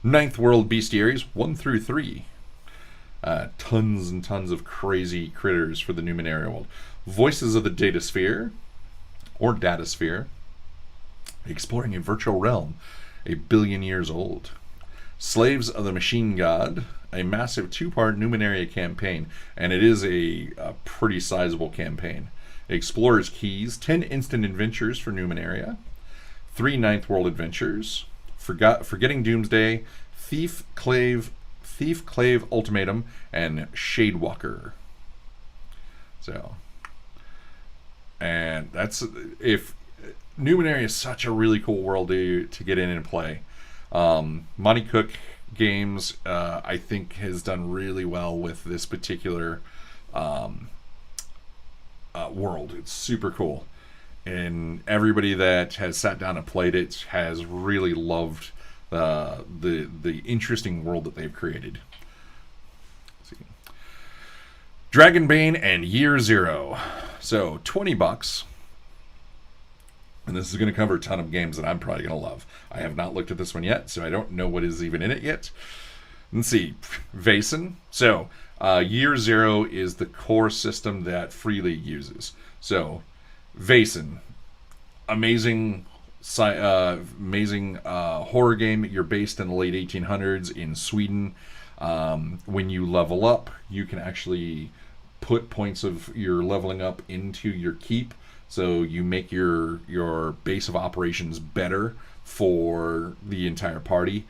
Ninth World Bestiaries 1 through 3. Tons and tons of crazy critters for the Numenary world. Voices of the Datasphere, or Datasphere. Exploring a virtual realm 1 billion years old. Slaves of the Machine God, a massive 2-part Numenaria campaign, and it is a pretty sizable campaign. Explorer's Keys, 10 instant adventures for Numenaria, 3 Ninth World adventures, Forgetting Doomsday, Thief Clave Ultimatum, and Shadewalker. So, and that's, if Numenaria is such a really cool world to get in and play. Monty Cook Games, I think, has done really well with this particular world. It's super cool, and everybody that has sat down and played it has really loved the interesting world that they've created. Let's see. Dragonbane and Year Zero. So $20. And this is going to cover a ton of games that I'm probably going to love. I have not looked at this one yet, so I don't know what is even in it yet. Let's see. Vaesen. So, Year Zero is the core system that Free League uses. So, Vaesen. Amazing horror game. You're based in the late 1800s in Sweden. When you level up, you can actually put points of your leveling up into your keep. So you make your base of operations better for the entire party.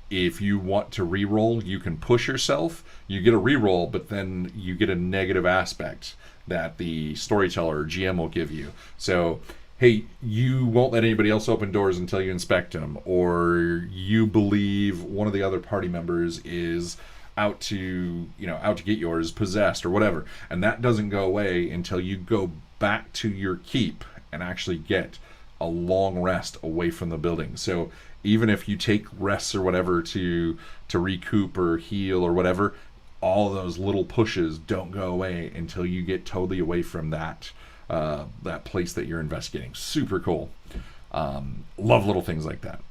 If you want to reroll, you can push yourself. You get a reroll, but then you get a negative aspect that the storyteller or GM will give you. So, hey, you won't let anybody else open doors until you inspect them, or you believe one of the other party members is out to get yours, possessed or whatever, and that doesn't go away until you go back to your keep and actually get a long rest away from the building. So even if you take rests or whatever to recoup or heal or whatever, all those little pushes don't go away until you get totally away from that place that you're investigating. Super cool. Love little things like that.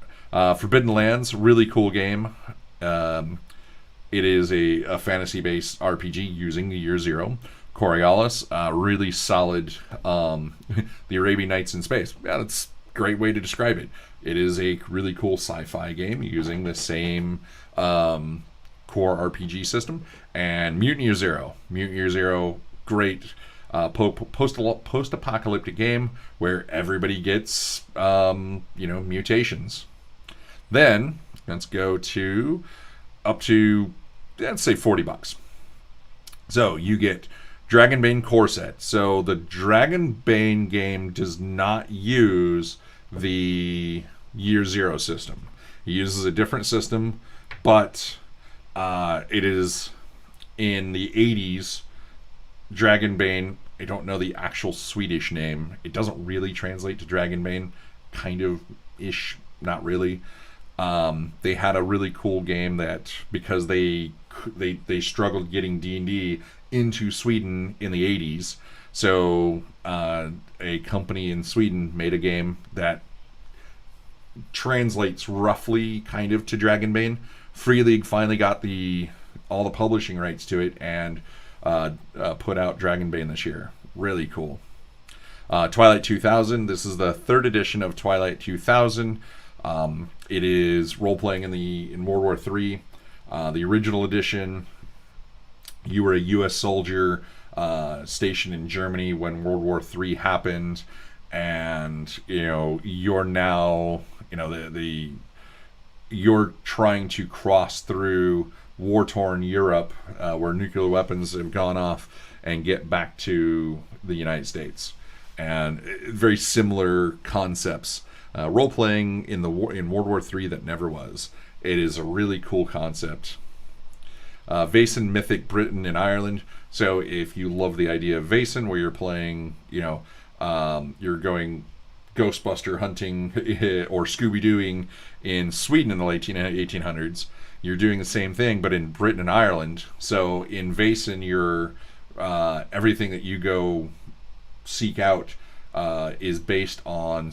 Forbidden Lands, really cool game. It is a fantasy-based RPG using the Year Zero. Coriolis, really solid. The Arabian Nights in space. Yeah, that's a great way to describe it. It is a really cool sci-fi game using the same core RPG system. And Mutant Year Zero. Mutant Year Zero, great post-apocalyptic game where everybody gets mutations. Then let's go to up to, let's say, $40. So you get Dragonbane core set. So the Dragonbane game does not use the Year Zero system. It uses a different system, but it is in the 80s. Dragonbane, I don't know the actual Swedish name. It doesn't really translate to Dragonbane. Kind of ish, not really. They had a really cool game that, because they struggled getting D&D into Sweden in the 80s, so a company in Sweden made a game that translates roughly kind of to Dragonbane. Free League finally got all the publishing rights to it and put out Dragonbane this year. Really cool. Twilight 2000. This is the 3rd edition of Twilight 2000. It is role-playing in World War III. The original edition, you were a U.S. soldier stationed in Germany when World War III happened, and you're now you're trying to cross through war-torn Europe, where nuclear weapons have gone off, and get back to the United States. And very similar concepts. Role-playing in World War III that never was. It is a really cool concept. Vaesen Mythic Britain and Ireland. So if you love the idea of Vaesen, where you're playing, you're going Ghostbuster hunting or Scooby-Dooing in Sweden in the late 1800s, you're doing the same thing, but in Britain and Ireland. So in Vaesen, you're everything that you go seek out is based on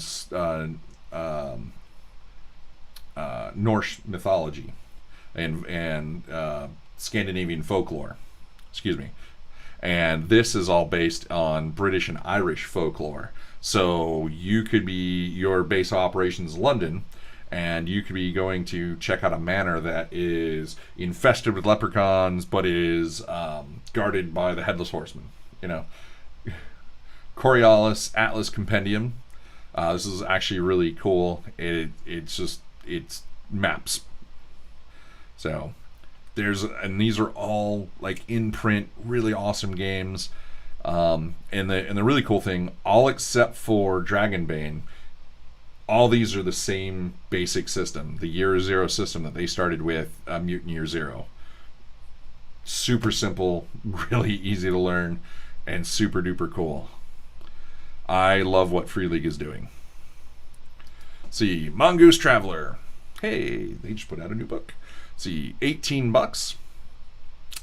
Norse mythology and Scandinavian folklore. Excuse me. And this is all based on British and Irish folklore. So you could be, your base of operations London, and you could be going to check out a manor that is infested with leprechauns, but is guarded by the Headless Horseman. Coriolis Atlas Compendium. This is actually really cool. It's maps. So and these are all like in print, really awesome games. And the really cool thing, all except for Dragonbane, all these are the same basic system, the Year Zero system that they started with, Mutant Year Zero. Super simple, really easy to learn, and super duper cool. I love what Free League is doing. See, Mongoose Traveler. Hey, they just put out a new book. See, $18.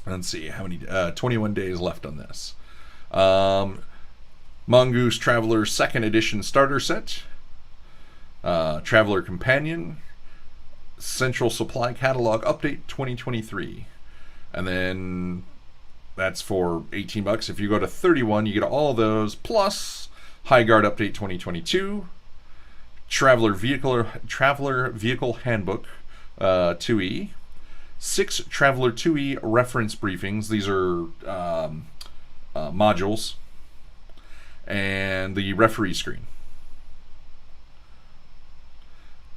Let's see how many. 21 days left on this. Mongoose Traveler 2nd Edition Starter Set. Traveler Companion. Central Supply Catalog Update 2023. And then that's for $18. If you go to 31, you get all those plus High Guard Update 2022. Traveler Vehicle Handbook 2E. 6 Traveler 2E reference briefings. These are modules. And the referee screen.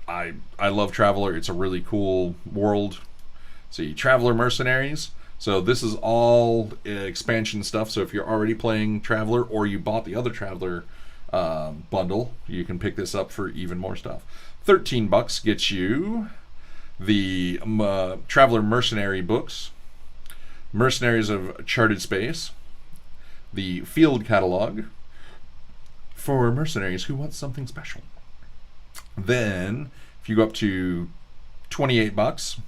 I love Traveler. It's a really cool world. See, Traveler Mercenaries. So this is all expansion stuff. So if you're already playing Traveler or you bought the other Traveler bundle, you can pick this up for even more stuff. $13 gets you the Traveler Mercenary books, Mercenaries of Charted Space, the Field Catalog for mercenaries who want something special. Then, if you go up to $28,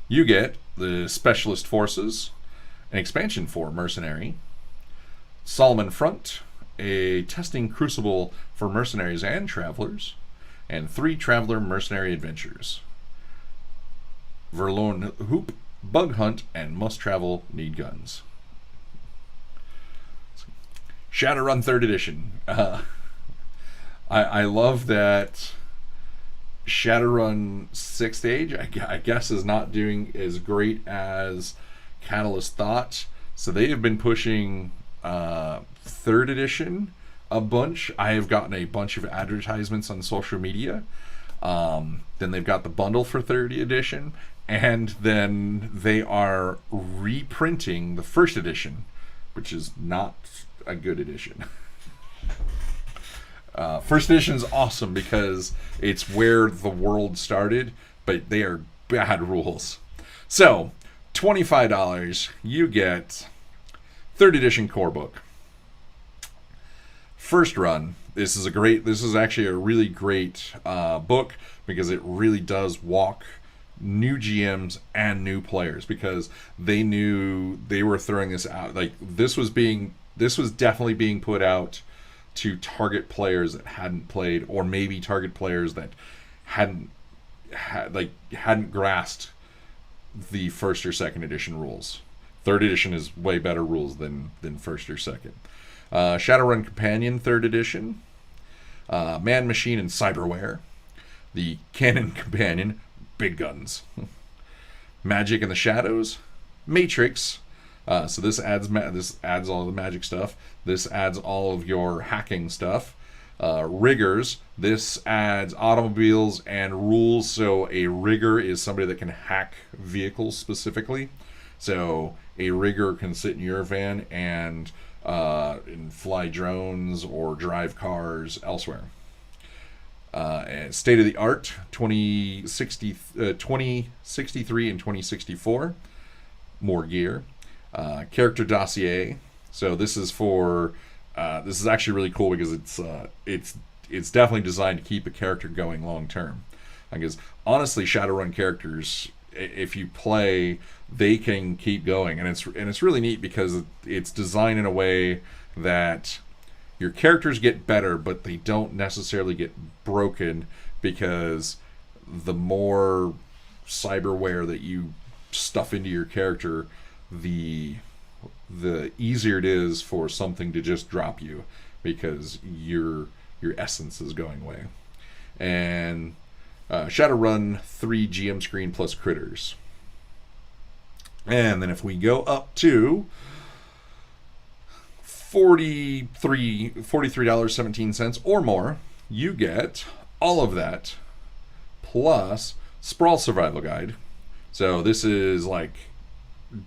you get the Specialist Forces, an expansion for Mercenary, Solomon Front, a testing crucible for mercenaries and travelers, and 3 Traveler Mercenary Adventures. Verloren Hoop, Bug Hunt, and Must Travel Need Guns. Shadowrun 3rd Edition. I love that Shadowrun 6th Age, I guess, is not doing as great as Catalyst thought. So they have been pushing 3rd Edition a bunch. I have gotten a bunch of advertisements on social media. Then they've got the bundle for 3rd Edition. And then they are reprinting the 1st Edition, which is not a good edition. 1st Edition is awesome because it's where the world started, but they are bad rules. So, $25, you get 3rd Edition Core Book. First Run. This is actually a really great book because it really does walk new GMs and new players, because they knew they were throwing this out. Like, this was definitely being put out to target players that hadn't played, or maybe target players that hadn't grasped the 1st or 2nd edition rules. 3rd edition is way better rules than 1st or 2nd. Shadowrun Companion 3rd edition, Man Machine and Cyberware, the Cannon Companion, Big Guns, Magic in the Shadows, Matrix, So this adds all the magic stuff. This adds all of your hacking stuff. Riggers. This adds automobiles and rules. So a rigger is somebody that can hack vehicles specifically. So a rigger can sit in your van and fly drones or drive cars elsewhere. State of the art 2063 and 2064. More gear. Character dossier. So this is for this is actually really cool because it's definitely designed to keep a character going long term. Because honestly, Shadowrun characters, if you play, they can keep going, and it's really neat because it's designed in a way that your characters get better, but they don't necessarily get broken, because the more cyberware that you stuff into your character, the easier it is for something to just drop you, because your essence is going away. And Shadowrun 3 GM screen plus critters. And then if we go up to $43.17 or more, you get all of that plus Sprawl Survival Guide. So this is like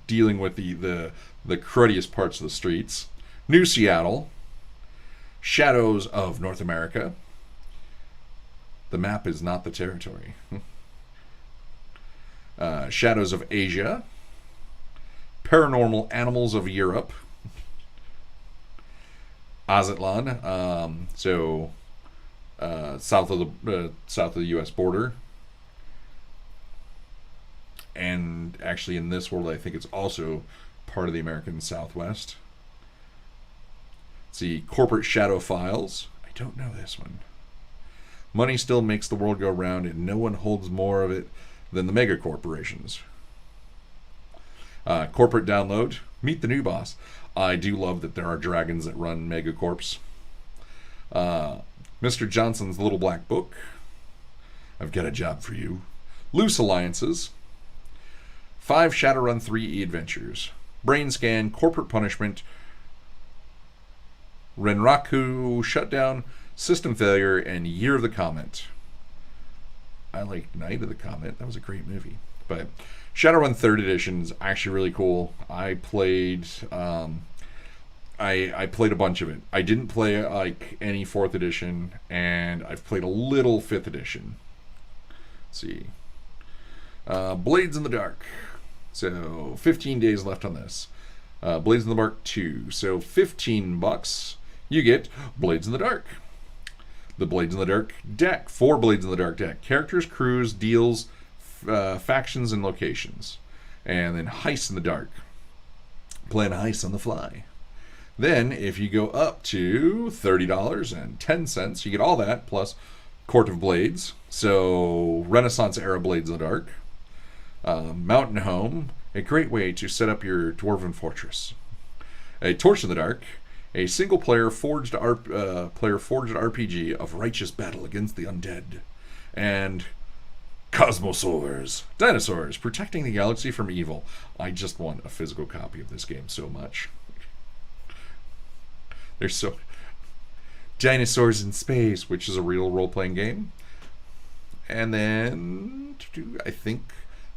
dealing with the cruddiest parts of the streets. New Seattle, Shadows of North America. The map is not the territory. Shadows of Asia, Paranormal Animals of Europe, Aztlan, south of the U.S. border, and actually in this world I think it's also part of the American Southwest. Let's see, Corporate Shadow Files. I don't know this one. Money still makes the world go round, and no one holds more of it than the mega corporations. Corporate Download. Meet the new boss. I do love that there are dragons that run Megacorps. Mr. Johnson's Little Black Book. I've got a job for you. Loose Alliances. 5 Shadowrun 3 e-adventures. Brain Scan, Corporate Punishment, Renraku Shutdown, System Failure, and Year of the Comet. I like Night of the Comet. That was a great movie. But Shadowrun 3rd Edition is actually really cool. I played I played a bunch of it. I didn't play like any 4th edition, and I've played a little 5th edition. Let's see. Blades in the Dark. So 15 days left on this. Blades in the Dark 2. So $15. You get Blades in the Dark. The Blades in the Dark deck. 4 Blades in the Dark deck. Characters, crews, deals, factions, and locations. And then Heists in the Dark. Plan heists on the fly. Then, if you go up to $30.10, you get all that, plus Court of Blades. So, Renaissance era Blades in the Dark. Mountain Home, a great way to set up your Dwarven Fortress. A Torch in the Dark, a single-player forged RPG of righteous battle against the undead. And Cosmosaurs, dinosaurs, protecting the galaxy from evil. I just want a physical copy of this game so much. There's so... Dinosaurs in Space, which is a real role-playing game. And then, I think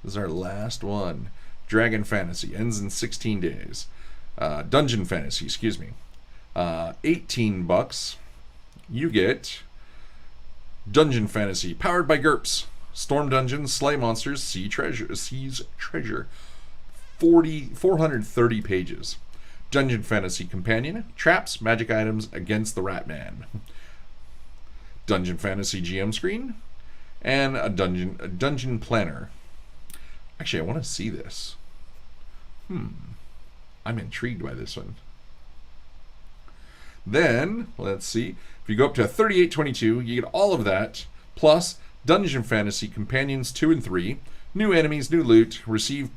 this is our last one. Dragon Fantasy, ends in 16 days. Dungeon Fantasy, excuse me. $18. You get Dungeon Fantasy, powered by GURPS. Storm dungeons, slay monsters, seize treasure. 430 pages. Dungeon Fantasy Companion, traps, magic items against the Ratman. Dungeon Fantasy GM screen, and a dungeon planner. Actually, I want to see this. I'm intrigued by this one. Then, let's see. If you go up to $38.22, you get all of that, plus Dungeon Fantasy Companions 2 and 3, new enemies, new loot, receive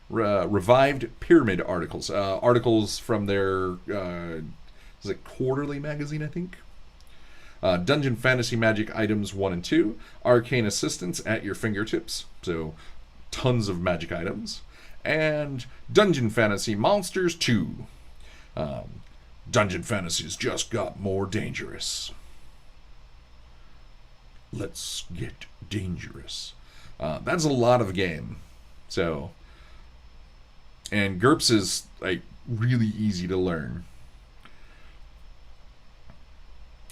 revived pyramid articles. Articles from their, is it quarterly magazine, I think? Dungeon Fantasy Magic Items 1 and 2, Arcane Assistance at your fingertips, so tons of magic items. and Dungeon Fantasy Monsters 2. Dungeon Fantasy's just got more dangerous. Let's get dangerous. That's a lot of the game. So, and GURPS is like really easy to learn.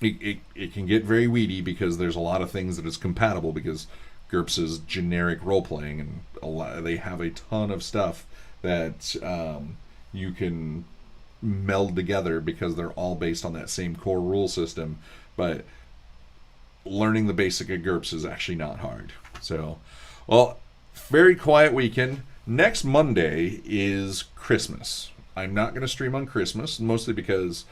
It can get very weedy because there's a lot of things that is compatible because GURPS is generic role playing, and they have a ton of stuff that you can meld together because they're all based on that same core rule system. But learning the basic of GURPS is actually not hard. So, well, very quiet weekend. Next Monday is Christmas. I'm not going to stream on Christmas, mostly because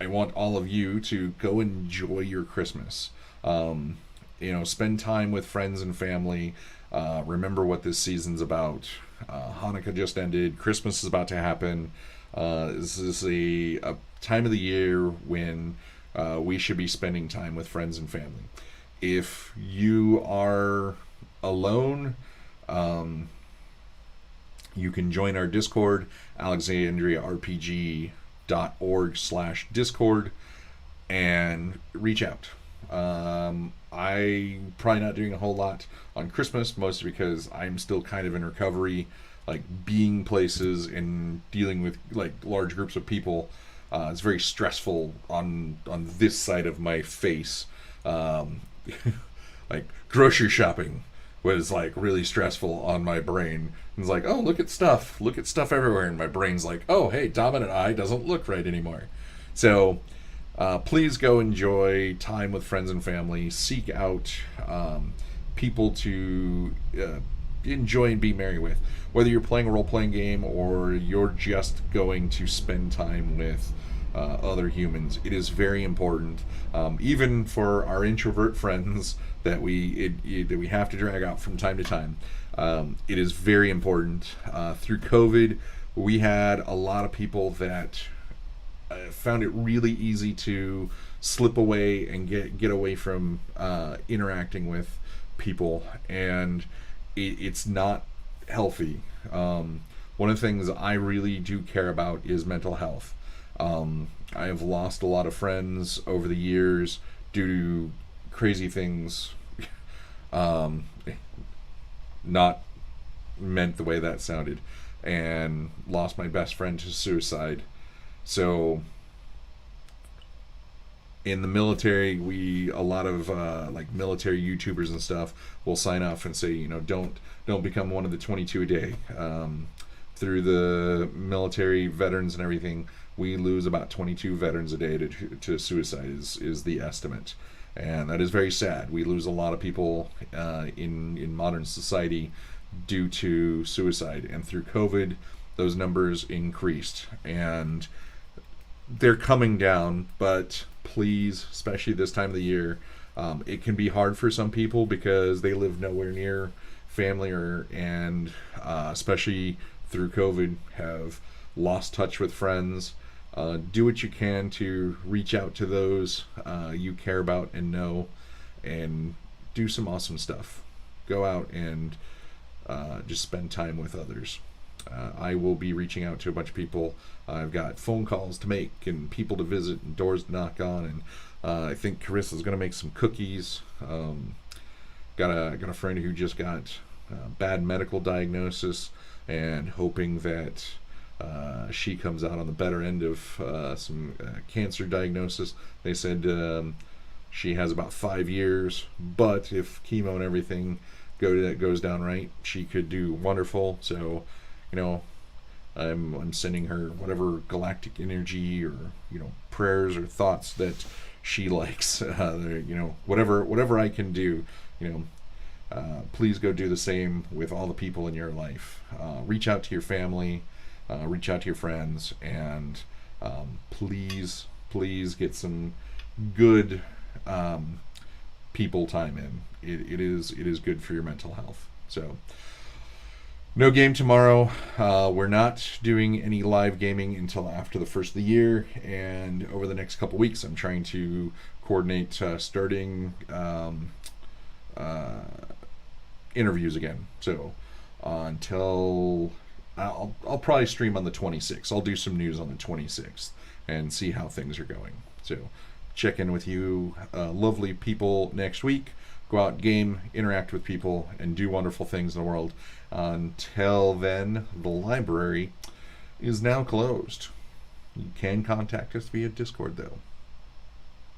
I want all of you to go enjoy your Christmas. Spend time with friends and family. Remember what this season's about. Hanukkah just ended. Christmas is about to happen. This is a time of the year when we should be spending time with friends and family. If you are alone, you can join our Discord, alexandriarpg.org/Discord, and reach out. I'm probably not doing a whole lot on Christmas, mostly because I'm still kind of in recovery, like being places and dealing with like large groups of people. It's very stressful on this side of my face. Like grocery shopping was like really stressful on my brain. It's like, oh, look at stuff everywhere, and my brain's like, oh, hey, dominant eye doesn't look right anymore. So please go enjoy time with friends and family. Seek out people to enjoy and be merry with. Whether you're playing a role-playing game or you're just going to spend time with other humans, it is very important. Even for our introvert friends that we have to drag out from time to time, it is very important. Through COVID, we had a lot of people that found it really easy to slip away and get away from interacting with people, and it's not healthy. One of the things I really do care about is mental health. I have lost a lot of friends over the years due to crazy things. Not meant the way that sounded, and lost my best friend to suicide. So in the military, a lot of like military YouTubers and stuff will sign off and say, don't become one of the 22 a day. Through the military veterans and everything, we lose about 22 veterans a day to suicide is the estimate, and that is very sad. We lose a lot of people in modern society due to suicide, and through COVID, those numbers increased, and they're coming down. But please, especially this time of the year, it can be hard for some people because they live nowhere near family, and especially through COVID, have lost touch with friends. Do what you can to reach out to those you care about and know, and do some awesome stuff. Go out and just spend time with others. I will be reaching out to a bunch of people. I've got phone calls to make and people to visit and doors to knock on, and I think Carissa's going to make some cookies. Got a friend who just got bad medical diagnosis, and hoping that she comes out on the better end of some cancer diagnosis. They said she has about 5 years, but if chemo and everything goes down right, she could do wonderful. So, I'm sending her whatever galactic energy or prayers or thoughts that she likes. Whatever I can do. Please go do the same with all the people in your life. Reach out to your family. Reach out to your friends, and please get some good people time in. It is good for your mental health. So, no game tomorrow. We're not doing any live gaming until after the first of the year, and over the next couple weeks, I'm trying to coordinate starting interviews again. So until I'll probably stream on the 26th. I'll do some news on the 26th and see how things are going. So check in with you, lovely people, next week. Go out, game, interact with people, and do wonderful things in the world. Until then, the library is now closed. You can contact us via Discord, though.